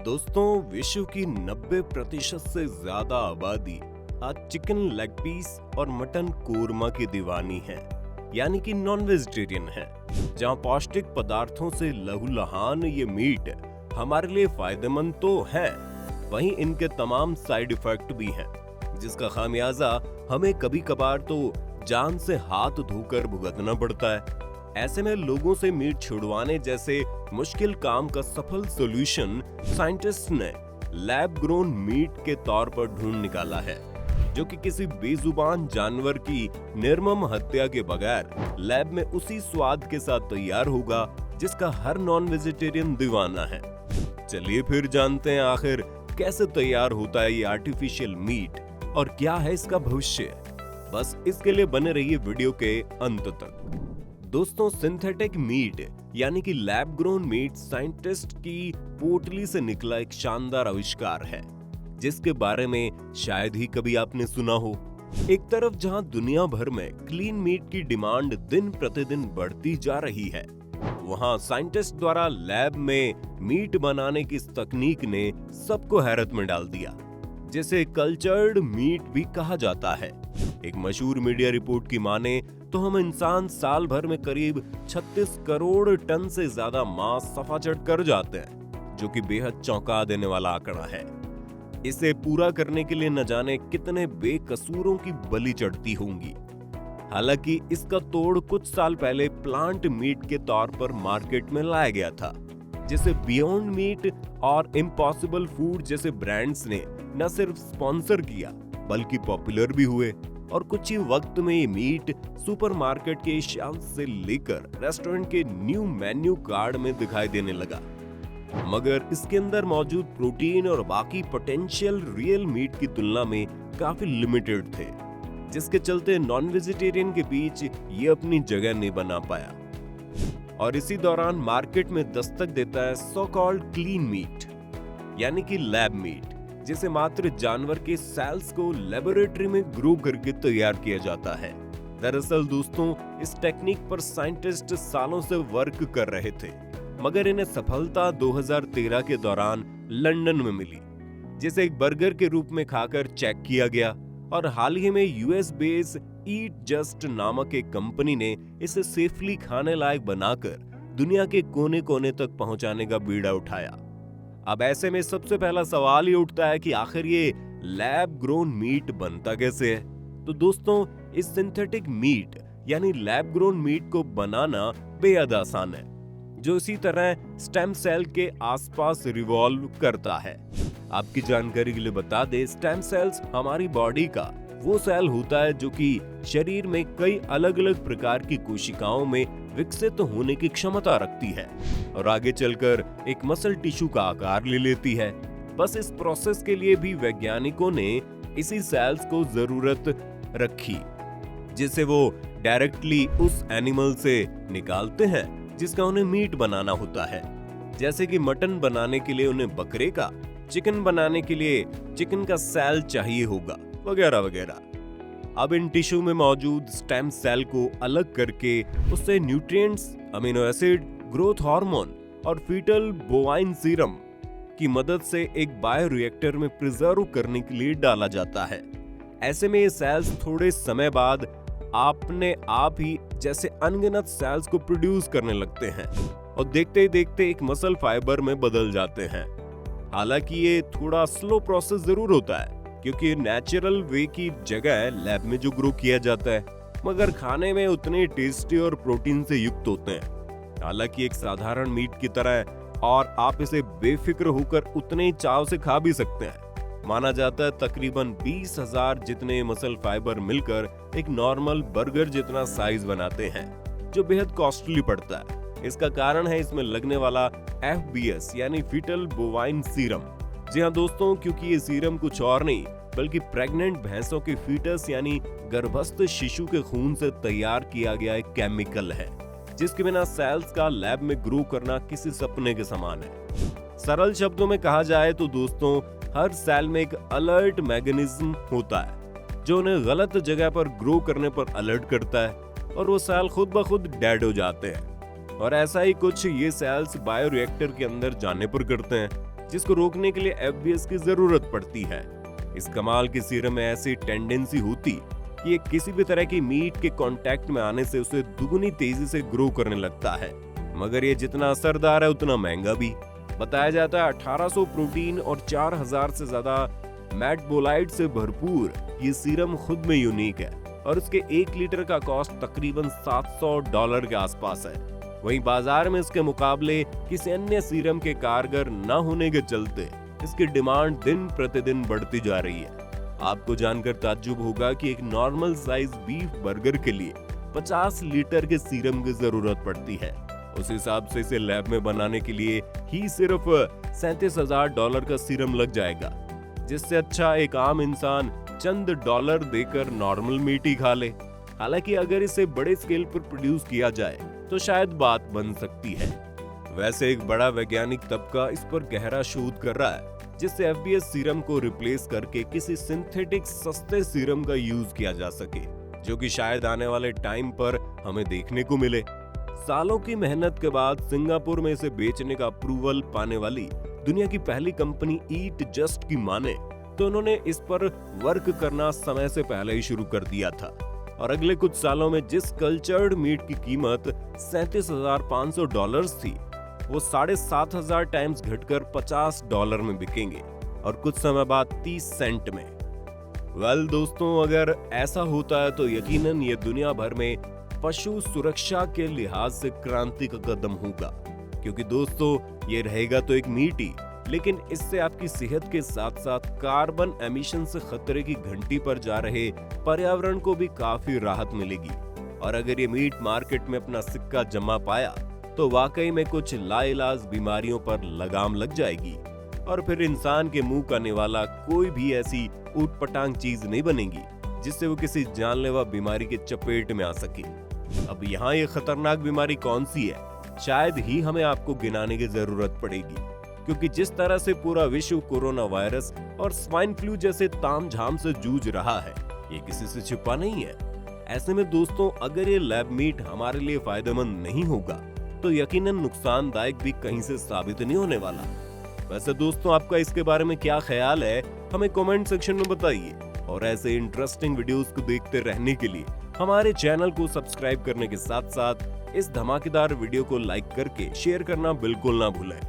दोस्तों, विश्व की 90% से ज्यादा आबादी आज चिकन लेग पीस और मटन कोरमा की दीवानी है, यानी कि नॉन वेजिटेरियन है। जहां पौष्टिक पदार्थों से लहूलुहान ये मीट हमारे लिए फायदेमंद तो है, वहीं इनके तमाम साइड इफेक्ट भी हैं, जिसका खामियाजा हमें कभी कभार तो जान से हाथ धोकर भुगतना पड़ता है। ऐसे में लोगों से मीट छुड़वाने जैसे मुश्किल काम का सफल सॉल्यूशन साइंटिस्ट ने लैब ग्रोन मीट के तौर पर ढूंढ निकाला है, जो कि किसी बेजुबान जानवर की निर्मम हत्या के बगैर लैब में उसी स्वाद के साथ तैयार होगा जिसका हर नॉन वेजिटेरियन दीवाना है। चलिए फिर जानते हैं आखिर कैसे तैयार होता है ये आर्टिफिशियल मीट और क्या है इसका भविष्य। बस इसके लिए बने रहिए वीडियो के अंत तक। दोस्तों, सिंथेटिक मीट यानी कि लैब ग्रोन मीट साइंटिस्ट की पोटली से निकला एक शानदार आविष्कार है, जिसके बारे में शायद ही कभी आपने सुना हो। एक तरफ जहां दुनिया भर में क्लीन मीट की डिमांड दिन प्रतिदिन बढ़ती जा रही है, वहां साइंटिस्ट द्वारा लैब में मीट बनाने की इस तकनीक ने सबको हैरत में डाल दिया, जिसे कल्चर्ड मीट भी कहा जाता है। एक मशहूर मीडिया रिपोर्ट की माने तो हम इंसान साल भर में करीब 36 करोड़ टन से ज्यादा मांस सफाचट कर जाते हैं, जो कि बेहद चौंका देने वाला आंकड़ा है। इसे पूरा करने के लिए न जाने कितने बेकसूरों की बलि चढ़ती होंगी। हालांकि इसका तोड़ कुछ साल पहले प्लांट मीट के तौर पर मार्केट में लाया गया था, जिसे बियॉन्ड मीट और इम्पॉसिबल फूड जैसे ब्रांड्स ने न सिर्फ स्पॉन्सर किया बल्कि पॉपुलर भी हुए, और कुछ ही वक्त में ये मीट सुपरमार्केट के शेल्फ से लेकर रेस्टोरेंट के न्यू मेन्यू कार्ड में दिखाई देने लगा। मगर इसके अंदर मौजूद प्रोटीन और बाकी पोटेंशियल रियल मीट की तुलना में काफी लिमिटेड थे, जिसके चलते नॉन वेजिटेरियन के बीच ये अपनी जगह नहीं बना पाया। और इसी दौरान मार्केट में दस्तक देता है सो कॉल्ड क्लीन मीट यानी कि लैब मीट, जिसे मात्र जानवर के सेल्स को लेबोरेटरी में ग्रो करके तैयार किया जाता है। दरअसल दोस्तों, इस टेक्निक पर साइंटिस्ट सालों से वर्क कर रहे थे, मगर इन्हें सफलता 2013 के दौरान लंदन में मिली, जिसे एक बर्गर के रूप में खाकर चेक किया गया। और हाल ही में यूएस बेस्ड ईट जस्ट नामक एक कंपनी ने इसे सेफली खाने लायक बनाकर दुनिया के कोने कोने तक पहुंचाने का बीड़ा उठाया। अब ऐसे में सबसे पहला सवाल ये उठता है कि आखिर ये लैब ग्रोन मीट बनता कैसे है। तो दोस्तों, इस सिंथेटिक मीट यानी लैब ग्रोन मीट को बनाना बेहद आसान है, जो इसी तरह स्टेम सेल के आसपास रिवॉल्व करता है। आपकी जानकारी के लिए बता दें, स्टेम सेल्स हमारी बॉडी का वो सेल होता है जो कि शरीर में कई अलग अलग प्रकार की कोशिकाओं में विकसित होने की क्षमता रखती है और आगे चलकर एक मसल टिश्यू का आकार ले लेती है। बस इस प्रोसेस के लिए भी वैज्ञानिकों ने इसी सेल्स को जरूरत रखी, जिसे वो डायरेक्टली उस एनिमल से निकालते हैं जिसका उन्हें मीट बनाना होता है। जैसे कि मटन बनाने के लिए उन्हें बकरे का, चिकन बनाने के लिए चिकन का सेल चाहिए होगा, वगैरह वगैरह। अब इन टिश्यू में मौजूद स्टेम सेल को अलग करके उससे nutrients, amino acid, growth hormone और फीटल बोवाइन सीरम की मदद से एक बायोरिएक्टर में प्रिजर्व करने के लिए डाला जाता है। ऐसे में ये सेल्स थोड़े समय बाद अपने आप ही जैसे अनगिनत सेल्स को प्रोड्यूस करने लगते हैं और देखते ही देखते एक मसल फाइबर में बदल जाते हैं। हालांकि ये थोड़ा स्लो प्रोसेस जरूर होता है, क्योंकि नेचुरल वे की जगह लैब में जो ग्रो किया जाता है, मगर खाने में उतने टेस्टी और प्रोटीन से युक्त होते हैं। हालांकि एक साधारण मीट की तरह, और आप इसे बेफिक्र होकर उतने ही चाव से खा भी सकते हैं। माना जाता है तकरीबन 20,000 जितने मसल फाइबर मिलकर एक नॉर्मल बर्गर जितना साइज बनाते हैं, जो बेहद कॉस्टली पड़ता है। इसका कारण है इसमें लगने वाला FBS यानी फीटल बोवाइन सीरम। जी हाँ दोस्तों, क्योंकि ये सीरम कुछ और नहीं बल्कि प्रेग्नेंट भैंसों के फीटस यानी गर्भस्थ शिशु के खून से तैयार किया गया एक केमिकल है, जिसके बिना सेल्स का लैब में ग्रो करना किसी सपने के समान है। सरल शब्दों में कहा जाए तो दोस्तों, हर सेल में एक अलर्ट मैकेनिज्म होता है जो उन्हें गलत जगह पर ग्रो करने पर अलर्ट करता है, और वो सेल खुद ब खुद डेड हो जाते हैं। और ऐसा ही कुछ ये सेल्स बायोरिएक्टर के अंदर जाने पर करते हैं। जिसको रोकने के लिए एफबीएस की जरूरत पड़ती है। इस कमाल के सीरम में ऐसी टेंडेंसी होती कि ये किसी भी तरह की मीट के कांटेक्ट में आने से उसे दुगनी तेजी से ग्रो करने लगता है, मगर ये जितना असरदार है उतना महंगा भी। बताया जाता है 1800 प्रोटीन और 4000 से ज्यादा मेटाबोलाइट से भरपूर ये सीरम खुद में यूनिक है और इसके 1 लीटर का कॉस्ट तकरीबन $700 के आसपास है। वहीं बाजार में इसके मुकाबले किसी अन्य सीरम के कारगर न होने के चलते इसकी डिमांड दिन प्रतिदिन बढ़ती जा रही है। आपको जानकर ताज्जुब होगा कि एक नॉर्मल साइज बीफ बर्गर के लिए 50 लीटर के सीरम की जरूरत पड़ती है। उस हिसाब से इसे लैब में बनाने के लिए ही सिर्फ $37,000 का सीरम लग जाएगा, जिससे अच्छा एक आम इंसान चंद डॉलर देकर नॉर्मल मीट ही खा ले। हालांकि अगर इसे बड़े स्केल पर प्रोड्यूस किया जाए तो शायद बात बन सकती है। वैसे एक बड़ा वैज्ञानिक तबका इस पर गहरा शोध कर रहा है, जिससे एफबीएस सीरम को रिप्लेस करके किसी सिंथेटिक सस्ते सीरम का यूज किया जा सके, जो कि शायद आने वाले टाइम पर हमें देखने को मिले। सालों की मेहनत के बाद सिंगापुर में इसे बेचने का अप्रूवल पाने वाली दुनिया की पहली कंपनी ईट जस्ट की माने तो उन्होंने इस पर वर्क करना समय से पहले ही शुरू कर दिया था और अगले कुछ सालों में जिस कल्चर्ड मीट की कीमत $37,500 थी, वो 7,500 टाइम्स घटकर $50 में बिकेंगे और कुछ समय बाद 30 सेंट में। वेल दोस्तों, अगर ऐसा होता है तो यकीनन ये दुनिया भर में पशु सुरक्षा के लिहाज से क्रांति का कदम होगा, क्योंकि दोस्तों ये रहेगा तो एक मीट ही, लेकिन इससे आपकी सेहत के साथ साथ कार्बन एमिशन से खतरे की घंटी पर जा रहे पर्यावरण को भी काफी राहत मिलेगी। और अगर ये मीट मार्केट में अपना सिक्का जमा पाया तो वाकई में कुछ लाइलाज बीमारियों पर लगाम लग जाएगी और फिर इंसान के मुंह का निवाला कोई भी ऐसी ऊटपटांग चीज नहीं बनेगी जिससे वो किसी जानलेवा बीमारी के चपेट में आ सके। अब यहाँ ये खतरनाक बीमारी कौन सी है, शायद ही हमें आपको गिनाने की जरूरत पड़ेगी, क्योंकि जिस तरह से पूरा विश्व कोरोना वायरस और स्वाइन फ्लू जैसे तामझाम से जूझ रहा है, ये किसी से छिपा नहीं है। ऐसे में दोस्तों, अगर ये लैब मीट हमारे लिए फायदेमंद नहीं होगा तो यकीनन नुकसानदायक भी कहीं से साबित नहीं होने वाला। वैसे दोस्तों, आपका इसके बारे में क्या ख्याल है, हमें कमेंट सेक्शन में बताइए और ऐसे इंटरेस्टिंग वीडियोस को देखते रहने के लिए हमारे चैनल को सब्सक्राइब करने के साथ साथ इस धमाकेदार वीडियो को लाइक करके शेयर करना बिल्कुल ना भूलें।